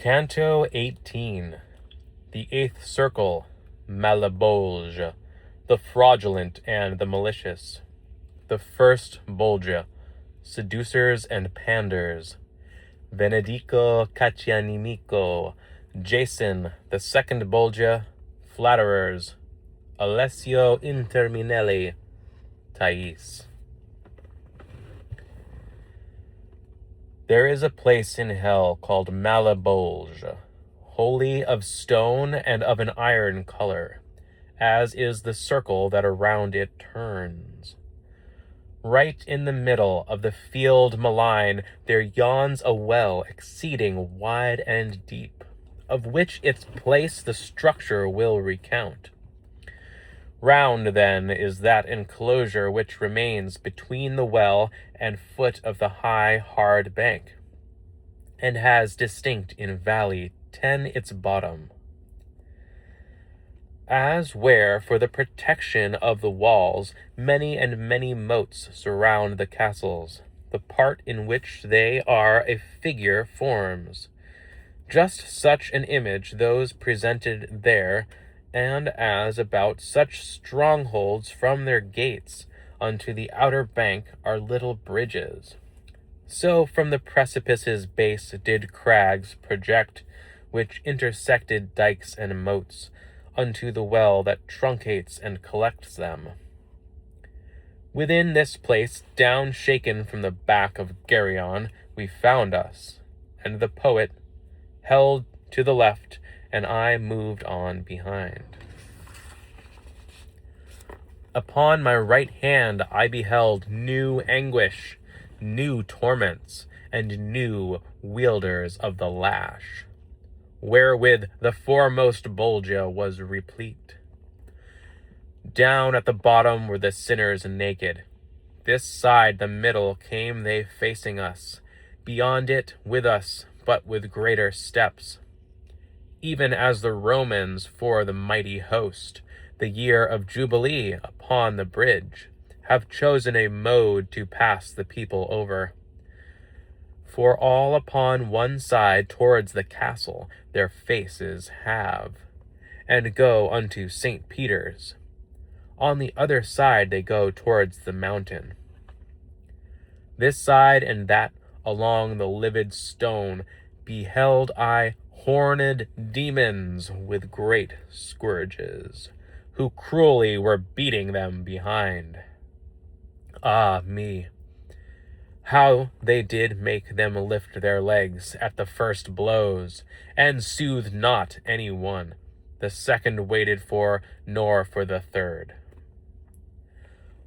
Canto XVIII. The eighth circle, Malebolge, the fraudulent and the malicious. The first Bolgia, seducers and panders. Venedico Caccianimico, Jason, the second Bolgia, flatterers. Alessio Interminelli, Thais. There is a place in hell called Malebolge, wholly of stone and of an iron color, as is the circle that around it turns. Right in the middle of the field malign there yawns a well exceeding wide and deep, of which its place the structure will recount. Round, then, is that enclosure which remains between the well and foot of the high, hard bank, and has distinct in valley 10 its bottom. As where, for the protection of the walls, many and many moats surround the castles, the part in which they are a figure forms. Just such an image those presented there, and as about such strongholds from their gates unto the outer bank are little bridges. So from the precipice's base did crags project, which intersected dikes and moats, unto the well that truncates and collects them. Within this place, down shaken from the back of Geryon, we found us, and the poet held to the left, and I moved on behind. Upon my right hand I beheld new anguish, new torments, and new wielders of the lash, wherewith the foremost Bolgia was replete. Down at the bottom were the sinners naked. This side the middle came they facing us, beyond it with us, but with greater steps. Even as the Romans for the mighty host, the year of Jubilee upon the bridge, have chosen a mode to pass the people over. For all upon one side towards the castle their faces have, and go unto St. Peter's. On the other side they go towards the mountain. This side and that along the livid stone beheld I horned demons with great scourges, who cruelly were beating them behind. Ah me! How they did make them lift their legs at the first blows, and soothed not any one, the second waited for, nor for the third.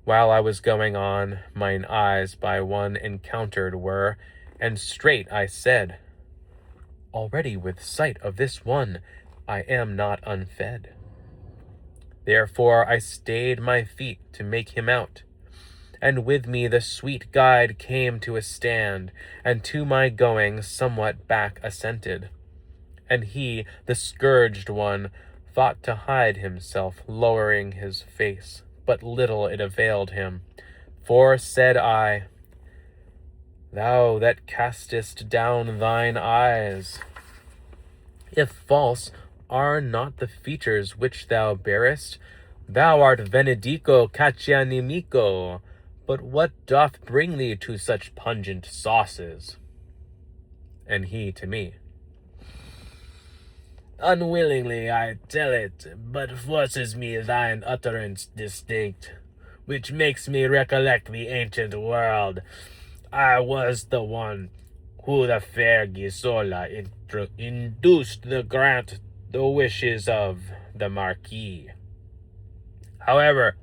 While I was going on, mine eyes by one encountered were, and straight I said, already with sight of this one I am not unfed. Therefore I stayed my feet to make him out, and with me the sweet guide came to a stand, and to my going somewhat back assented. And he, the scourged one, thought to hide himself, lowering his face, but little it availed him. For said I, thou that castest down thine eyes, if false are not the features which thou bearest, thou art Venedico Caccianimico. But what doth bring thee to such pungent sauces? And he to me, unwillingly I tell it, but forces me thine utterance distinct, which makes me recollect the ancient world. I was the one who the fair Gisola induced to grant the wishes of the Marquis. However,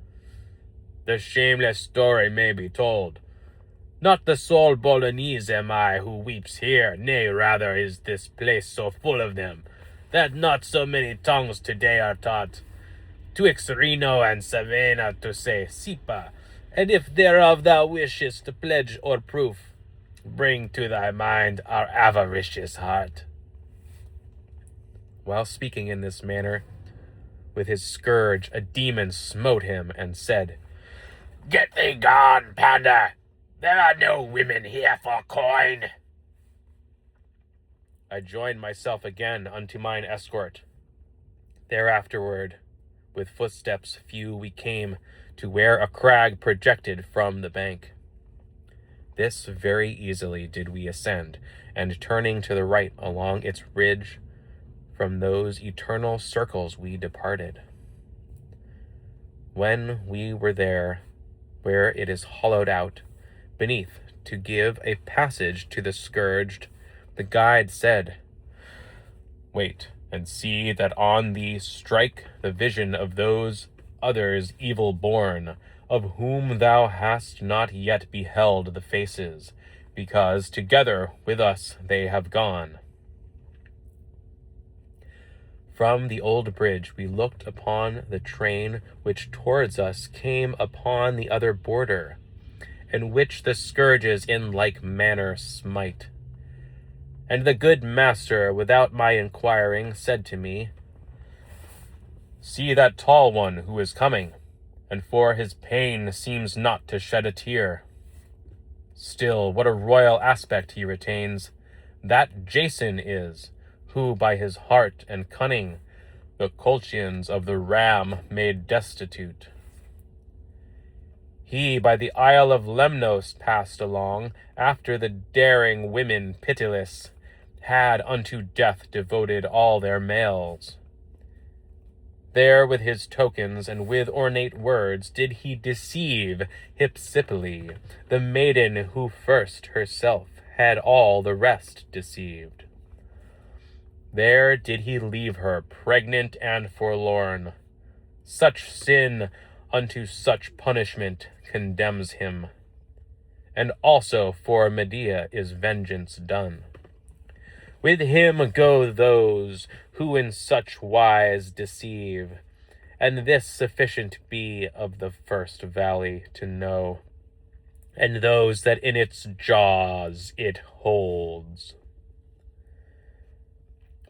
the shameless story may be told. Not the sole Bolognese am I who weeps here, nay, rather is this place so full of them, that not so many tongues today are taught. Twixt Reno and Savena to say Sipa, and if thereof thou wishest pledge or proof, bring to thy mind our avaricious heart. While speaking in this manner, with his scourge a demon smote him and said, Get thee gone, pander! There are no women here for coin. I joined myself again unto mine escort. Thereafterward, with footsteps few, we came to where a crag projected from the bank. This very easily did we ascend, and turning to the right along its ridge, from those eternal circles we departed. When we were there, where it is hollowed out, beneath, to give a passage to the scourged, the guide said, "Wait, and see that on thee strike the vision of those others evil born, of whom thou hast not yet beheld the faces, because together with us they have gone." From the old bridge we looked upon the train which towards us came upon the other border, and which the scourges in like manner smite. And the good master, without my inquiring, said to me, "See that tall one who is coming, and for his pain seems not to shed a tear. Still, what a royal aspect he retains! That Jason is, who by his heart and cunning the Colchians of the Ram made destitute. He by the Isle of Lemnos passed along, after the daring women pitiless had unto death devoted all their males. There with his tokens and with ornate words did he deceive Hypsipyle, the maiden who first herself had all the rest deceived. There did he leave her pregnant and forlorn. Such sin unto such punishment condemns him. And also for Medea is vengeance done. With him go those who in such wise deceive, and this sufficient be of the first valley to know, and those that in its jaws it holds.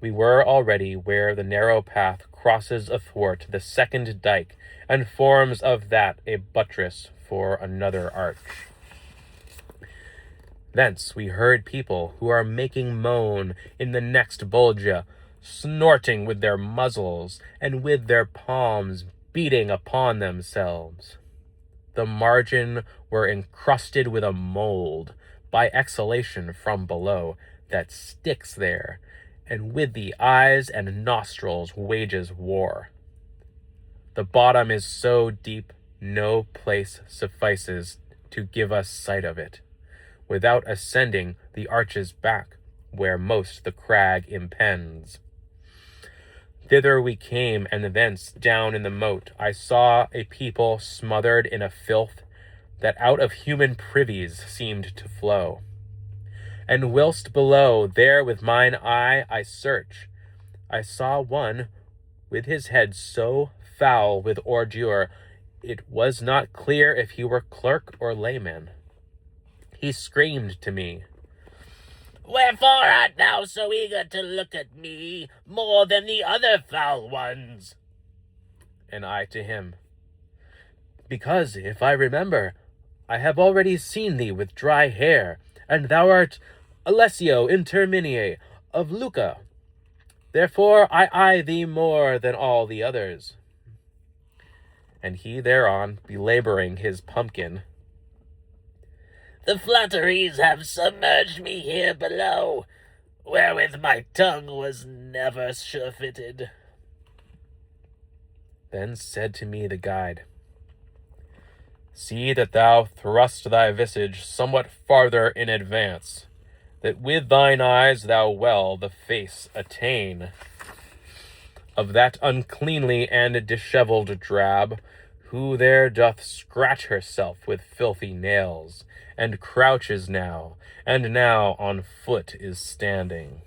We were already where the narrow path crosses athwart the second dike, and forms of that a buttress for another arch. Thence we heard people who are making moan in the next bolgia, snorting with their muzzles, and with their palms beating upon themselves. The margin were encrusted with a mold, by exhalation from below, that sticks there, and with the eyes and nostrils wages war. The bottom is so deep, no place suffices to give us sight of it, without ascending the arches back, where most the crag impends. Thither we came, and thence down in the moat I saw a people smothered in a filth that out of human privies seemed to flow. And whilst below, there with mine eye I search, I saw one with his head so foul with ordure, it was not clear if he were clerk or layman. He screamed to me, "Wherefore art thou so eager to look at me, more than the other foul ones?" And I to him, "Because, if I remember, I have already seen thee with dry hair, and thou art Alessio Interminier of Lucca. Therefore I eye thee more than all the others." And he thereon, belaboring his pumpkin, "The flatteries have submerged me here below, wherewith my tongue was never surfeited." Then said to me the guide, "See that thou thrust thy visage somewhat farther in advance, that with thine eyes thou well the face attain of that uncleanly and dishevelled drab, who there doth scratch herself with filthy nails, and crouches now, and now on foot is standing.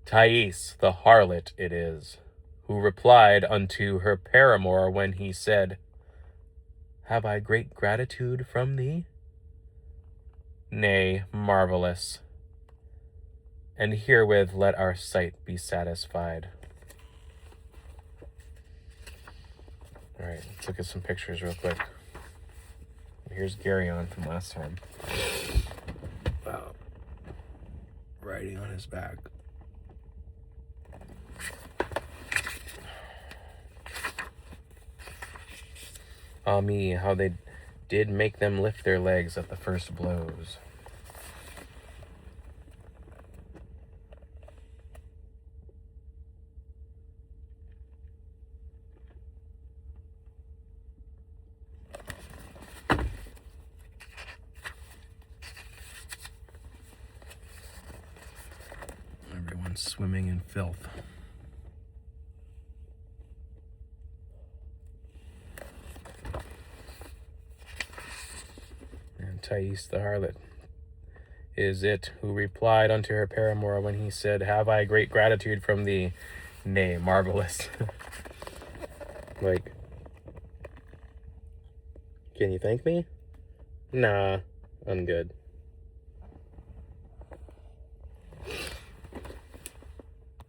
Thais the harlot it is, who replied unto her paramour when he said, 'Have I great gratitude from thee?' Nay, marvelous. And herewith let our sight be satisfied." All right, let's look at some pictures real quick. Here's Gary on from last time. Wow. riding on his back. Ah me, how they did make them lift their legs at the first blows. Everyone's swimming in filth. And Thais the harlot is it who replied unto her paramour when he said, "Have I great gratitude from thee?" Nay, marvelous. Like, can you thank me? Nah, I'm good.